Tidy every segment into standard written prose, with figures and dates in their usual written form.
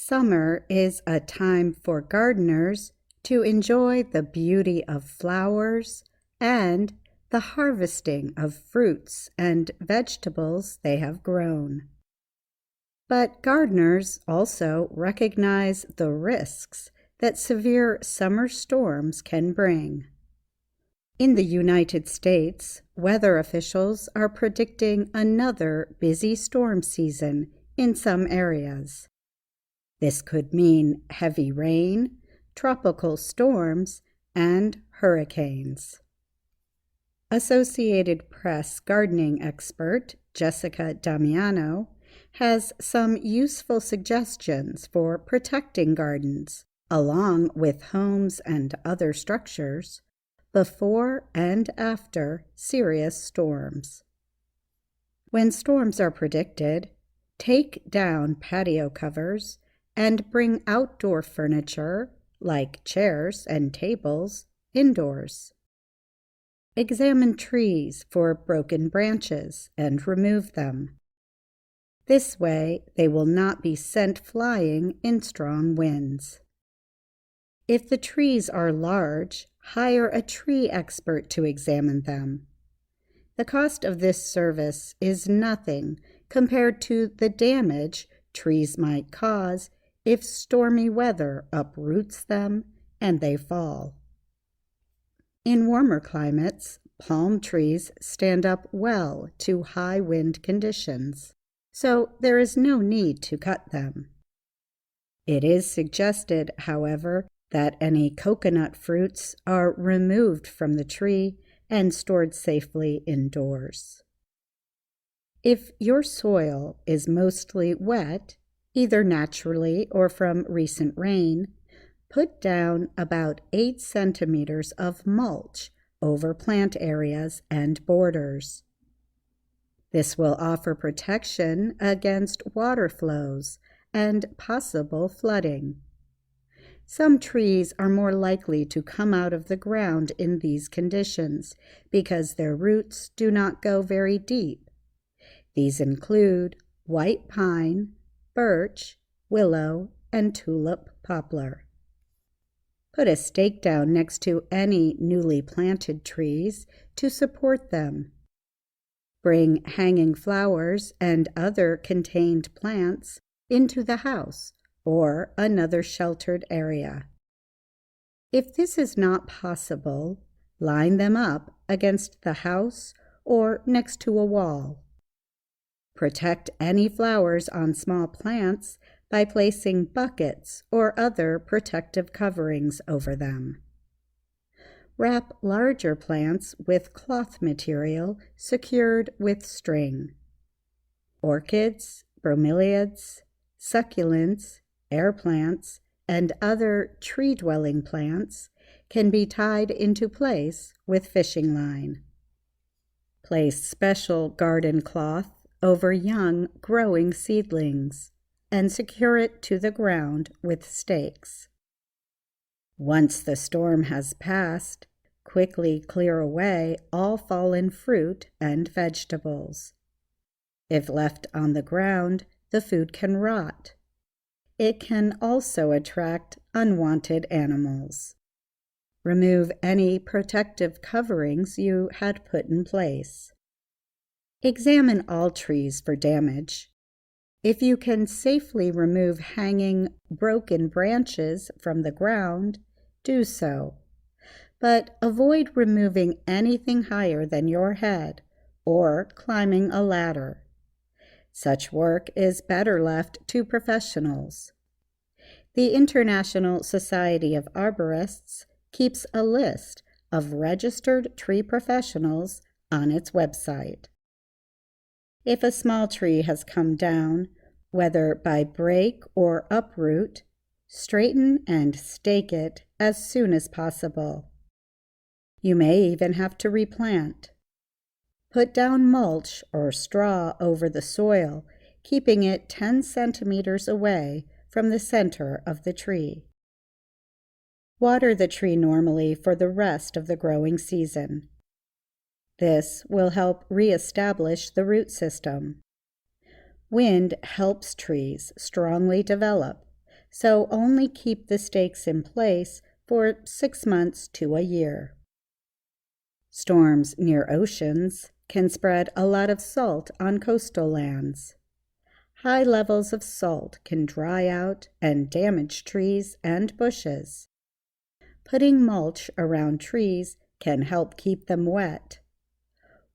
Summer is a time for gardeners to enjoy the beauty of flowers and the harvesting of fruits and vegetables they have grown. But gardeners also recognize the risks that severe summer storms can bring. In the United States, weather officials are predicting another busy storm season in some areas. This could mean heavy rain, tropical storms, and hurricanes. Associated Press gardening expert Jessica Damiano has some useful suggestions for protecting gardens, along with homes and other structures, before and after serious storms. When storms are predicted, take down patio covers and bring outdoor furniture, like chairs and tables, indoors. Examine trees for broken branches and remove them. This way, they will not be sent flying in strong winds. If the trees are large, hire a tree expert to examine them. The cost of this service is nothing compared to the damage trees might cause if stormy weather uproots them and they fall. In warmer climates, palm trees stand up well to high wind conditions, so there is no need to cut them. It is suggested, however, that any coconut fruits are removed from the tree and stored safely indoors. If your soil is mostly wet, either naturally or from recent rain, put down about 8 centimeters of mulch over plant areas and borders. This will offer protection against water flows and possible flooding. Some trees are more likely to come out of the ground in these conditions because their roots do not go very deep. These include white pine, birch, willow, and tulip poplar. Put a stake down next to any newly planted trees to support them. Bring hanging flowers and other contained plants into the house or another sheltered area. If this is not possible, line them up against the house or next to a wall. Protect any flowers on small plants by placing buckets or other protective coverings over them. Wrap larger plants with cloth material secured with string. Orchids, bromeliads, succulents, air plants, and other tree-dwelling plants can be tied into place with fishing line. Place special garden cloth over young, growing seedlings and secure it to the ground with stakes. Once the storm has passed, quickly clear away all fallen fruit and vegetables. If left on the ground, the food can rot. It can also attract unwanted animals. Remove any protective coverings you had put in place. Examine all trees for damage. If you can safely remove hanging, broken branches from the ground, do so. But avoid removing anything higher than your head or climbing a ladder. Such work is better left to professionals. The International Society of Arborists keeps a list of registered tree professionals on its website. If a small tree has come down, whether by break or uproot, straighten and stake it as soon as possible. You may even have to replant. Put down mulch or straw over the soil, keeping it 10 centimeters away from the center of the tree. Water the tree normally for the rest of the growing season. This will help reestablish the root system. Wind helps trees strongly develop, so only keep the stakes in place for 6 months to a year. Storms near oceans can spread a lot of salt on coastal lands. High levels of salt can dry out and damage trees and bushes. Putting mulch around trees can help keep them wet.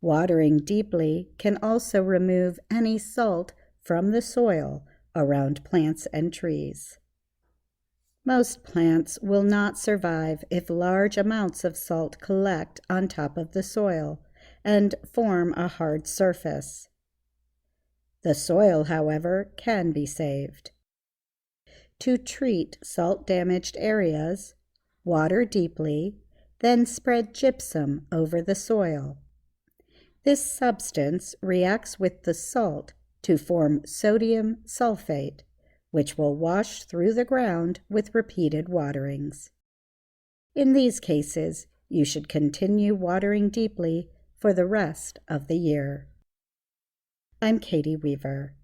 Watering deeply can also remove any salt from the soil around plants and trees. Most plants will not survive if large amounts of salt collect on top of the soil and form a hard surface. The soil, however, can be saved. To treat salt-damaged areas, water deeply, then spread gypsum over the soil. This substance reacts with the salt to form sodium sulfate, which will wash through the ground with repeated waterings. In these cases, you should continue watering deeply for the rest of the year. I'm Katie Weaver.